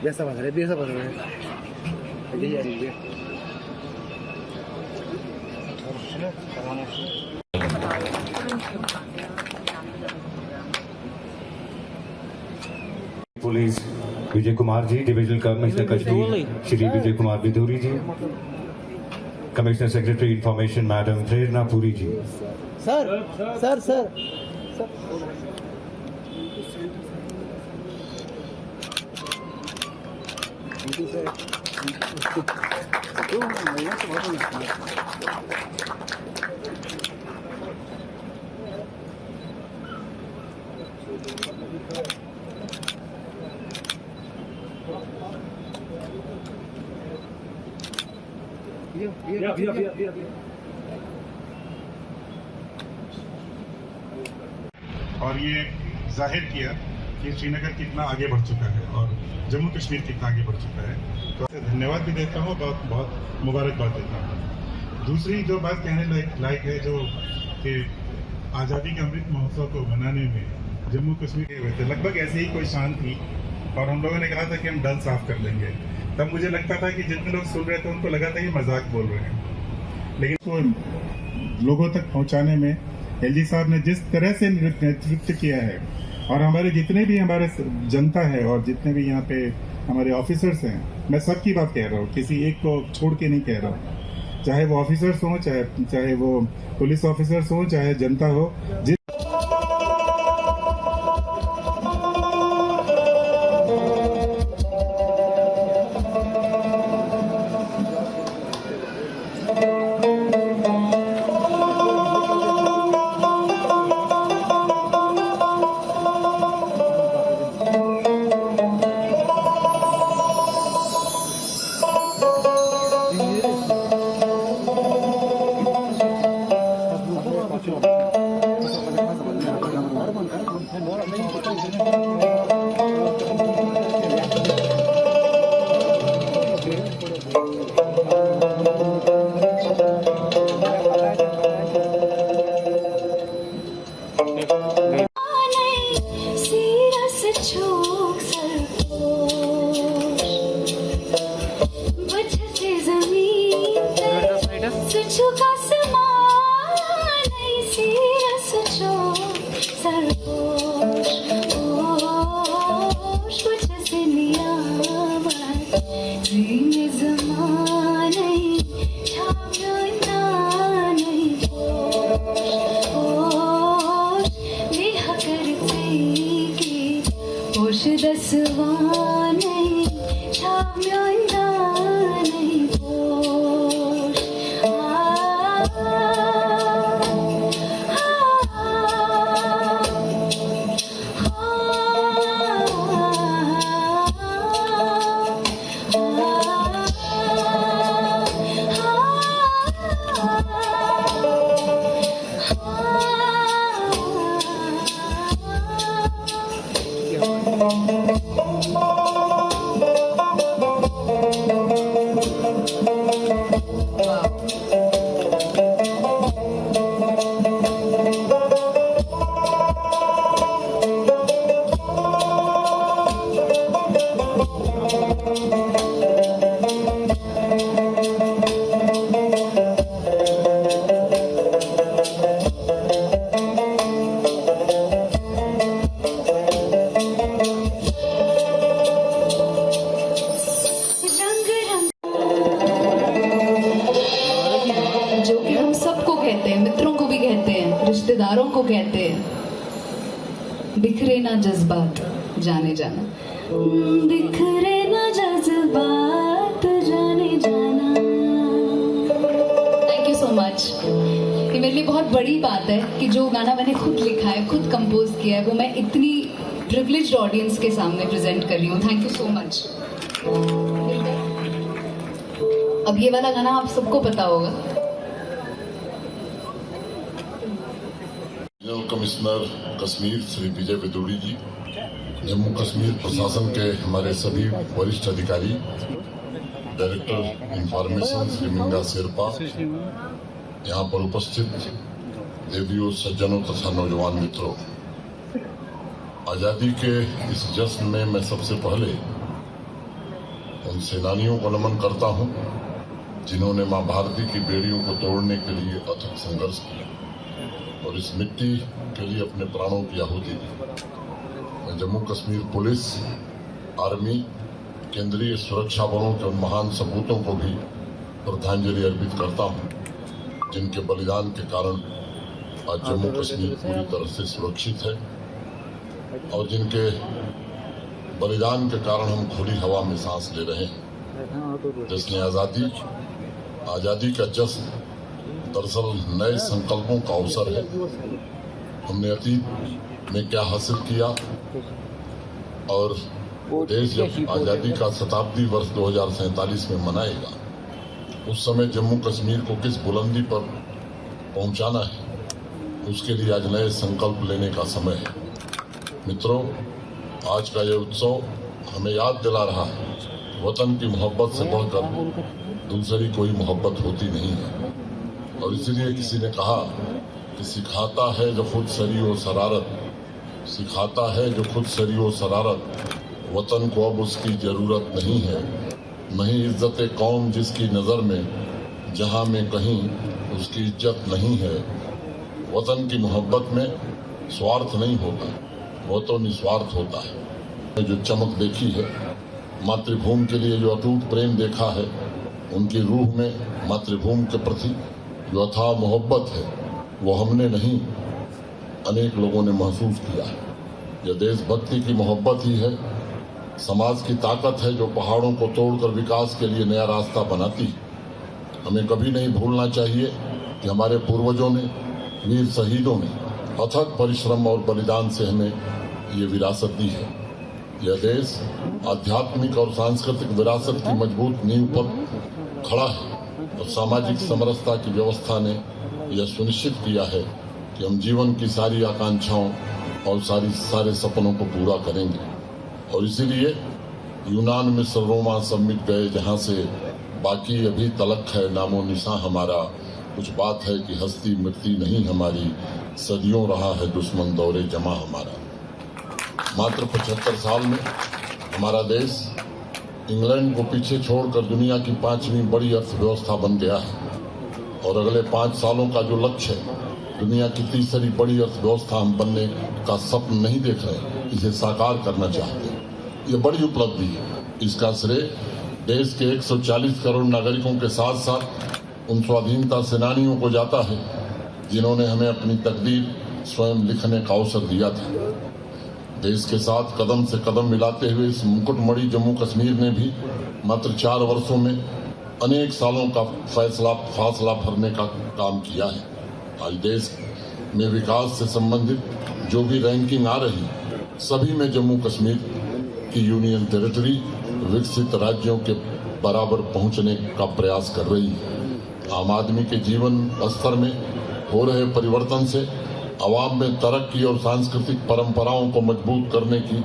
biasa pasarnya biasa pasarnya aja ya dia police Vijay Kumar ji, divisional commissioner Kashmir Shri Vijay Kumar Vidhuri ji, commissioner secretary information madam Prerna Puri ji. Sir sir sir और ये जाहिर किया कि श्रीनगर कितना आगे बढ़ चुका है और जम्मू कश्मीर कितना आगे बढ़ चुका है। तो धन्यवाद भी देता हूँ, बहुत बहुत मुबारकबाद देता हूँ। दूसरी जो बात कहने लायक है जो कि आज़ादी के अमृत महोत्सव को मनाने में जम्मू कश्मीर के हुए थे, लगभग ऐसे ही कोई शान थी और हम लोगों ने कहा था कि हम डल साफ कर लेंगे। तब मुझे लगता था कि जितने लोग सुन रहे थे उनको लगा था कि मजाक बोल रहे हैं, लेकिन तो लोगों तक पहुंचाने में एलजी साहब ने जिस तरह से नेतृत्व किया है और हमारे जितने भी हमारे जनता है और जितने भी यहाँ पे हमारे ऑफिसर्स हैं, मैं सबकी बात कह रहा हूँ, किसी एक को छोड़ के नहीं कह रहा हूँ, चाहे वो ऑफिसर्स हों, चाहे वो पुलिस ऑफिसर्स हों, चाहे जनता हो। रिश्तेदारों को कहते हैं, बिखरे ना जज्बात जाने जाना, बिखरे ना जज्बात जाने जाना। Thank you so much. ये मेरे लिए बहुत बड़ी बात है कि जो गाना मैंने खुद लिखा है, खुद कंपोज किया है, वो मैं इतनी प्रिविलेज्ड ऑडियंस के सामने प्रेजेंट कर रही हूँ। Thank you so much. अब ये वाला गाना आप सबको पता होगा। कमिश्नर कश्मीर श्री विजय विदुरी जी, जम्मू कश्मीर प्रशासन के हमारे सभी वरिष्ठ अधिकारी, डायरेक्टर इंफॉर्मेशन श्री मिंगा शेरपा, यहाँ पर उपस्थित देवियों, सज्जनों तथा नौजवान मित्रों, आज़ादी के इस जश्न में मैं सबसे पहले उन सेनानियों को नमन करता हूँ जिन्होंने माँ भारती की बेड़ियों को तोड़ने के लिए अथक संघर्ष किया और इस मिट्टी के लिए अपने प्राणों की आहुति दी। मैं जम्मू कश्मीर पुलिस, आर्मी, केंद्रीय सुरक्षा बलों के उन महान सपूतों को भी श्रद्धांजलि अर्पित करता हूँ जिनके बलिदान के कारण आज जम्मू कश्मीर पूरी तरह से सुरक्षित है और जिनके बलिदान के कारण हम खुली हवा में सांस ले रहे हैं। जिसने आज़ादी का जश्न दरअसल नए संकल्पों का अवसर है। हमने अतीत में क्या हासिल किया और देश जब आज़ादी का शताब्दी वर्ष 2047 में मनाएगा उस समय जम्मू कश्मीर को किस बुलंदी पर पहुंचाना है, उसके लिए आज नए संकल्प लेने का समय है। मित्रों, आज का यह उत्सव हमें याद दिला रहा है वतन की मोहब्बत से बढ़कर दूसरी कोई मोहब्बत होती नहीं है और इसलिए किसी ने कहा कि सिखाता है जो खुद सरियो शरारत, वतन को अब उसकी जरूरत नहीं है। नहीं इज्जत कौम जिसकी नज़र में, जहां में कहीं उसकी इज्जत नहीं है। वतन की मोहब्बत में स्वार्थ नहीं होता, वो तो निस्वार्थ होता है। जो चमक देखी है, मातृभूमि के लिए जो अटूट प्रेम देखा है, उनकी रूह में मातृभूमि के प्रति जो अथाह मोहब्बत है वो हमने नहीं, अनेक लोगों ने महसूस किया है। यह देशभक्ति की मोहब्बत ही है, समाज की ताकत है जो पहाड़ों को तोड़कर विकास के लिए नया रास्ता बनाती है। हमें कभी नहीं भूलना चाहिए कि हमारे पूर्वजों ने, वीर शहीदों ने अथक परिश्रम और बलिदान से हमें ये विरासत दी है। यह देश आध्यात्मिक और सांस्कृतिक विरासत की मजबूत नींव पर खड़ा है और सामाजिक समरसता की व्यवस्था ने यह सुनिश्चित किया है कि हम जीवन की सारी आकांक्षाओं और सारे सपनों को पूरा करेंगे। और इसीलिए यूनान में रोमा सब मिट गए जहाँ से, बाकी अभी तलक है नामो निशा हमारा। कुछ बात है कि हस्ती मिटती नहीं हमारी, सदियों रहा है दुश्मन दौरे जमा हमारा। मात्र 75 साल में हमारा देश इंग्लैंड को पीछे छोड़कर दुनिया की 5वीं बड़ी अर्थव्यवस्था बन गया है और अगले 5 सालों का जो लक्ष्य है, दुनिया की तीसरी बड़ी अर्थव्यवस्था हम बनने का स्वप्न नहीं देख रहे, इसे साकार करना चाहते हैं। ये बड़ी उपलब्धि है। इसका श्रेय देश के 140 करोड़ नागरिकों के साथ साथ उन स्वाधीनता सेनानियों को जाता है जिन्होंने हमें अपनी तकदीर स्वयं लिखने का अवसर दिया था। देश के साथ कदम से कदम मिलाते हुए इस मुकुटमणि जम्मू कश्मीर ने भी मात्र 4 वर्षों में अनेक सालों का फासला भरने का काम किया है। आज देश में विकास से संबंधित जो भी रैंकिंग आ रही, सभी में जम्मू कश्मीर की यूनियन टेरिटरी विकसित राज्यों के बराबर पहुंचने का प्रयास कर रही है। आम आदमी के जीवन स्तर में हो रहे परिवर्तन से आवाम में तरक्की और सांस्कृतिक परंपराओं को मजबूत करने की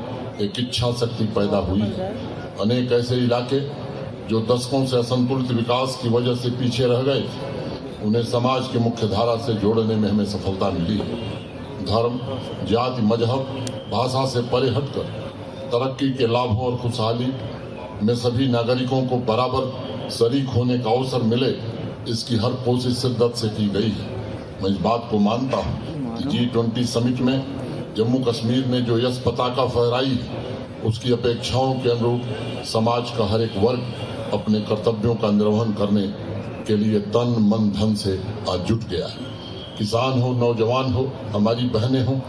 एक इच्छा शक्ति पैदा हुई है। अनेक ऐसे इलाके जो दशकों से असंतुलित विकास की वजह से पीछे रह गए, उन्हें समाज की मुख्य धारा से जोड़ने में हमें सफलता मिली है। धर्म, जाति, मजहब, भाषा से परे हटकर तरक्की के लाभों और खुशहाली में सभी नागरिकों को बराबर शरीक होने का अवसर मिले, इसकी हर कोशिश शिद्दत से की गई है। मैं इस बात को मानता हूँ कि G20 समिट में जम्मू कश्मीर ने जो यश पताका फहराई है, उसकी अपेक्षाओं के अनुरूप समाज का हर एक वर्ग अपने कर्तव्यों का निर्वहन करने के लिए तन मन धन से आज जुट गया है। किसान हो, नौजवान हो, हमारी बहनें हो,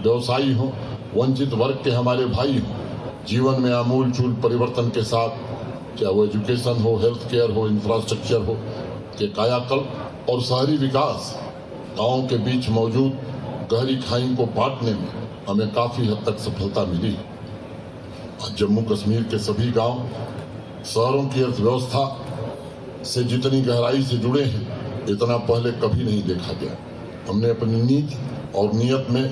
व्यवसायी हो, वंचित वर्ग के हमारे भाई हो, जीवन में आमूल चूल परिवर्तन के साथ, चाहे वो एजुकेशन हो, हेल्थ केयर हो, इंफ्रास्ट्रक्चर हो, के कायाकल्प और शहरी विकास, गाँव के बीच मौजूद गहरी खाई को बांटने में हमें काफी हद तक सफलता मिली। जम्मू कश्मीर के सभी गांव शहरों की अर्थव्यवस्था से जितनी गहराई से जुड़े हैं, इतना पहले कभी नहीं देखा गया। हमने अपनी नीति और नियत में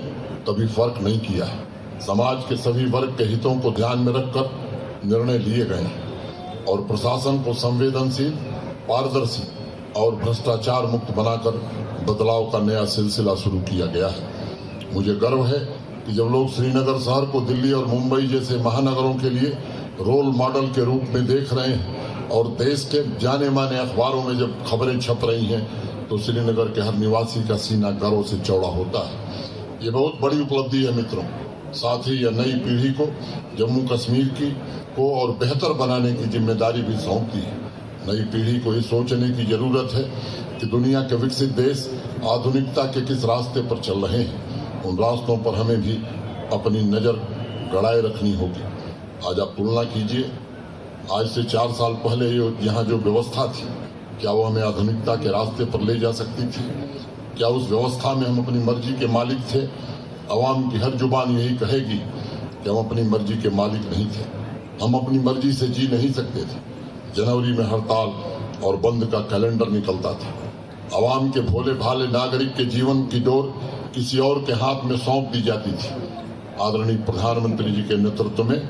कभी फर्क नहीं किया है। समाज के सभी वर्ग के हितों को ध्यान में रखकर निर्णय लिए गए हैं। और प्रशासन को संवेदनशील, पारदर्शी और भ्रष्टाचार मुक्त बनाकर बदलाव का नया सिलसिला शुरू किया गया है। मुझे गर्व है कि जब लोग श्रीनगर शहर को दिल्ली और मुंबई जैसे महानगरों के लिए रोल मॉडल के रूप में देख रहे हैं और देश के जाने माने अखबारों में जब खबरें छप रही हैं तो श्रीनगर के हर निवासी का सीना गर्व से चौड़ा होता है। ये बहुत बड़ी उपलब्धि है मित्रों। साथ ही यह नई पीढ़ी को जम्मू कश्मीर को और बेहतर बनाने की जिम्मेदारी भी सौंपती है। नई पीढ़ी को ये सोचने की जरूरत है कि दुनिया के विकसित देश आधुनिकता के किस रास्ते पर चल रहे हैं। उन रास्तों पर हमें भी अपनी नजर गड़ाए रखनी होगी। आज आप तुलना कीजिए, आज से 4 साल पहले यहाँ जो व्यवस्था थी, क्या वो हमें आधुनिकता के रास्ते पर ले जा सकती थी? क्या उस व्यवस्था में हम अपनी मर्जी के मालिक थे? अवाम की हर जुबान यही कहेगी कि हम अपनी मर्जी के मालिक नहीं थे, हम अपनी मर्जी से जी नहीं सकते थे। जनवरी में हड़ताल और बंद का कैलेंडर निकलता था। अवाम के भोले भाले नागरिक के जीवन की डोर किसी और के हाथ में सौंप दी जाती थी। आदरणीय प्रधानमंत्री जी के नेतृत्व में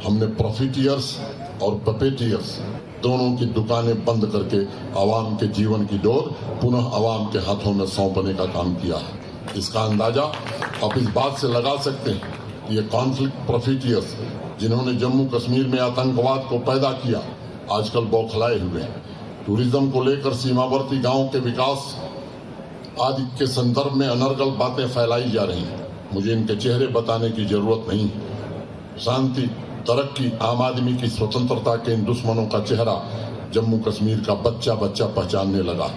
हमने प्रॉफिटियर्स और पपेटियर्स दोनों की दुकानें बंद करके अवाम के जीवन की डोर पुनः अवाम के हाथों में सौंपने का काम किया है। इसका अंदाजा आप इस बात से लगा सकते हैं कि ये कॉन्फ्लिक्ट प्रॉफिटियर्स जिन्होंने जम्मू कश्मीर में आतंकवाद को पैदा किया, आजकल बौखलाए हुए हैं। टूरिज्म को लेकर सीमावर्ती गांवों के विकास आदि के संदर्भ में अनर्गल बातें फैलाई जा रही हैं। मुझे इनके चेहरे बताने की जरूरत नहीं है। शांति, तरक्की, आम आदमी की स्वतंत्रता के इन दुश्मनों का चेहरा जम्मू कश्मीर का बच्चा बच्चा पहचानने लगा।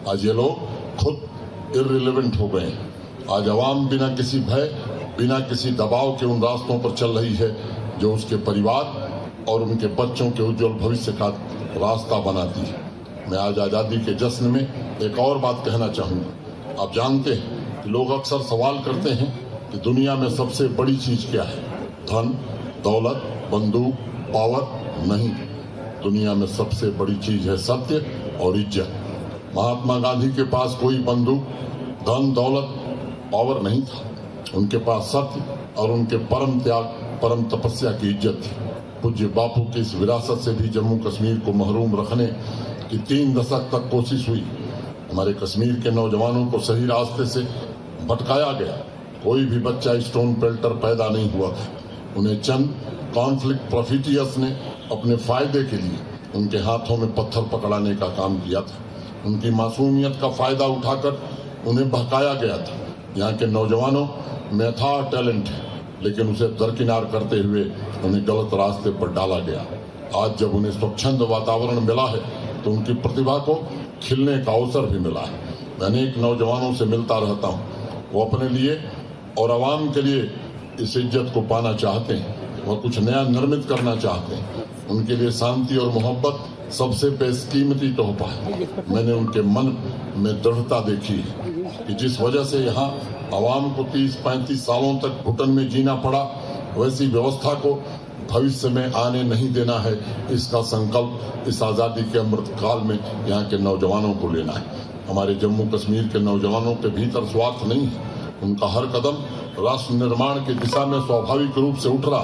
आज ये लोग खुद इर्रिलेवेंट हो गए हैं। आज अवाम बिना किसी भय, बिना किसी दबाव के उन रास्तों पर चल रही है जो उसके परिवार और उनके बच्चों के उज्जवल भविष्य का रास्ता बनाती है। मैं आज आज़ादी के जश्न में एक और बात कहना चाहूँगा। आप जानते हैं कि लोग अक्सर सवाल करते हैं कि दुनिया में सबसे बड़ी चीज क्या है? धन, दौलत, बंदूक, पावर? नहीं, दुनिया में सबसे बड़ी चीज है सत्य और इज्जत। महात्मा गांधी के पास कोई बंदूक, धन, दौलत, पावर नहीं था। उनके पास सत्य और उनके परम त्याग, परम तपस्या की इज्जत थी। पूज्य बापू की इस विरासत से भी जम्मू कश्मीर को महरूम रखने की 3 दशक तक कोशिश हुई। हमारे कश्मीर के नौजवानों को सही रास्ते से भटकाया गया। कोई भी बच्चा स्टोन पेल्टर पैदा नहीं हुआ था। उन्हें चंद कॉन्फ्लिक्ट प्रॉफिटियर्स ने अपने फायदे के लिए उनके हाथों में पत्थर पकड़ाने का काम किया था। उनकी मासूमियत का फायदा उठाकर उन्हें बहकाया गया था। यहाँ के नौजवानों में था टैलेंट है, लेकिन उसे दरकिनार करते हुए उन्हें गलत रास्ते पर डाला गया। आज जब उन्हें स्वच्छंद वातावरण मिला है तो उनकी प्रतिभा को खिलने का अवसर भी मिला है। मैं अनेक नौजवानों से मिलता रहता हूँ। वो अपने लिए और आवाम के लिए इस इज्जत को पाना चाहते हैं। वह कुछ नया निर्मित करना चाहते हैं। उनके लिए शांति और मोहब्बत सबसे बेशकीमती तोहफा है। मैंने उनके मन में दृढ़ता देखी है कि जिस वजह से यहाँ आवाम को 30-35 सालों तक घुटन में जीना पड़ा, वैसी व्यवस्था को भविष्य में आने नहीं देना है। इसका संकल्प इस आज़ादी के अमृत काल में यहाँ के नौजवानों को लेना है। हमारे जम्मू कश्मीर के नौजवानों के भीतर स्वार्थ नहीं है। उनका हर कदम राष्ट्र निर्माण की दिशा में स्वाभाविक रूप से उठ रहा।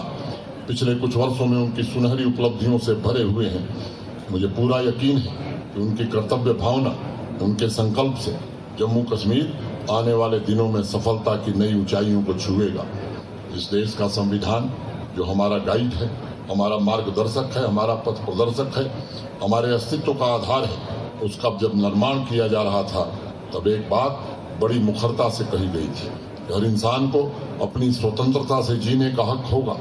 पिछले कुछ वर्षों में उनकी सुनहरी उपलब्धियों से भरे हुए हैं। मुझे पूरा यकीन है कि उनकी कर्तव्य भावना, उनके संकल्प से जम्मू कश्मीर आने वाले दिनों में सफलता की नई ऊंचाइयों को छुएगा। इस देश का संविधान जो हमारा गाइड है, हमारा मार्गदर्शक है, हमारा पथ प्रदर्शक है, हमारे अस्तित्व का आधार है, उसका जब निर्माण किया जा रहा था तब एक बात बड़ी मुखरता से कही गई थी। हर इंसान को अपनी स्वतंत्रता से जीने का हक होगा।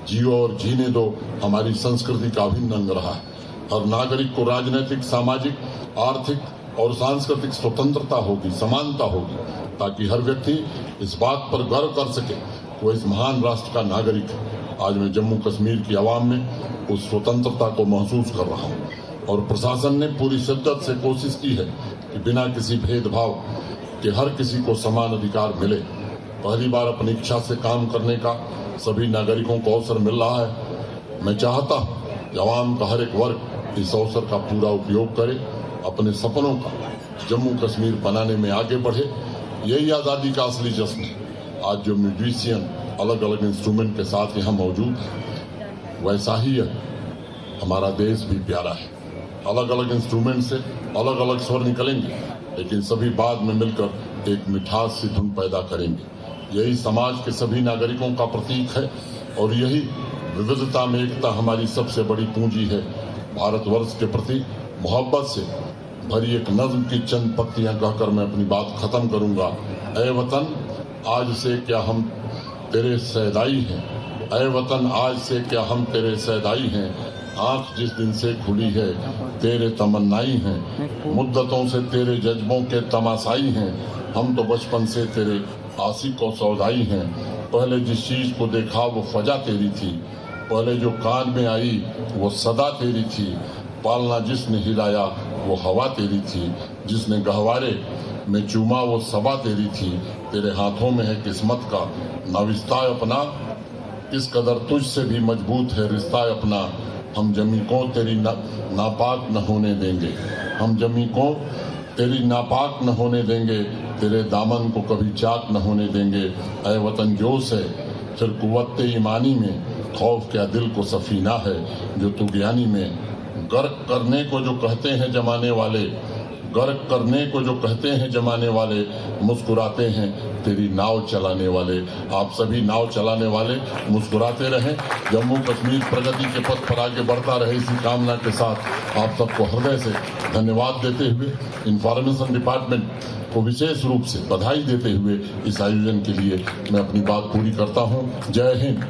जियो और जीने दो हमारी संस्कृति का अभिन्न अंग रहा है। हर नागरिक को राजनीतिक, सामाजिक, आर्थिक और सांस्कृतिक स्वतंत्रता होगी, समानता होगी, ताकि हर व्यक्ति इस बात पर गर्व कर सके कि वह इस महान राष्ट्र का नागरिक है। आज मैं जम्मू कश्मीर की आवाम में उस स्वतंत्रता को महसूस कर रहा हूँ और प्रशासन ने पूरी शिद्दत से कोशिश की है कि बिना किसी भेदभाव के हर किसी को समान अधिकार मिले। पहली बार अपनी इच्छा से काम करने का सभी नागरिकों को अवसर मिल रहा है। मैं चाहता हूँ कि आवाम का हर एक वर्ग इस अवसर का पूरा उपयोग करे, अपने सपनों का जम्मू कश्मीर बनाने में आगे बढ़े। यही आज़ादी का असली जश्न है। आज जो म्यूजिशियन अलग अलग इंस्ट्रूमेंट के साथ यहाँ मौजूद है, वैसा ही है हमारा देश भी प्यारा है। अलग अलग इंस्ट्रूमेंट से अलग अलग स्वर निकलेंगे, लेकिन सभी बाद में मिलकर एक मिठास सी धुन पैदा करेंगे। यही समाज के सभी नागरिकों का प्रतीक है और यही विविधता में एकता हमारी सबसे बड़ी पूंजी है। भारतवर्ष के प्रति मोहब्बत से भरी एक नज्म की चंद पंक्तियां कहकर मैं अपनी बात खत्म करूंगा। ऐ वतन आज से क्या हम तेरे सैदाई हैं, ऐ वतन आज से क्या हम तेरे सैदाई हैं, आंख जिस दिन से खुली है तेरे तमन्नाई हैं, मुद्दतों से तेरे जज्बों के तमाशाई हैं, हम तो बचपन से तेरे आशिक और सौदाई हैं। पहले जिस चीज को देखा वो फजा तेरी थी, पहले जो कान में आई वो सदा तेरी थी, पालना जिसने हिलाया वो हवा तेरी थी, जिसने गहवारे में चूमा वो सबा तेरी थी, तेरे हाथों में है किस्मत का नाविस्ता अपना, इस कदर तुझसे भी मजबूत है रिश्ता अपना, हम जमी को तेरी नापाक न होने देंगे, हम जमी को तेरी नापाक न होने देंगे, तेरे दामन को कभी चाक न होने देंगे। ऐ वतन जोश है फिर कुव्वत ईमानी में, खौफ क्या दिल को सफीना है जो तू ज्ञानी में, गर्क करने को जो कहते हैं जमाने वाले, गर्क करने को जो कहते हैं जमाने वाले, मुस्कुराते हैं तेरी नाव चलाने वाले। आप सभी नाव चलाने वाले मुस्कुराते रहें, जम्मू कश्मीर प्रगति के पथ पर आगे बढ़ता रहे, इसी कामना के साथ आप सबको हृदय से धन्यवाद देते हुए इंफॉर्मेशन डिपार्टमेंट को विशेष रूप से बधाई देते हुए इस आयोजन के लिए मैं अपनी बात पूरी करता हूँ। जय हिंद।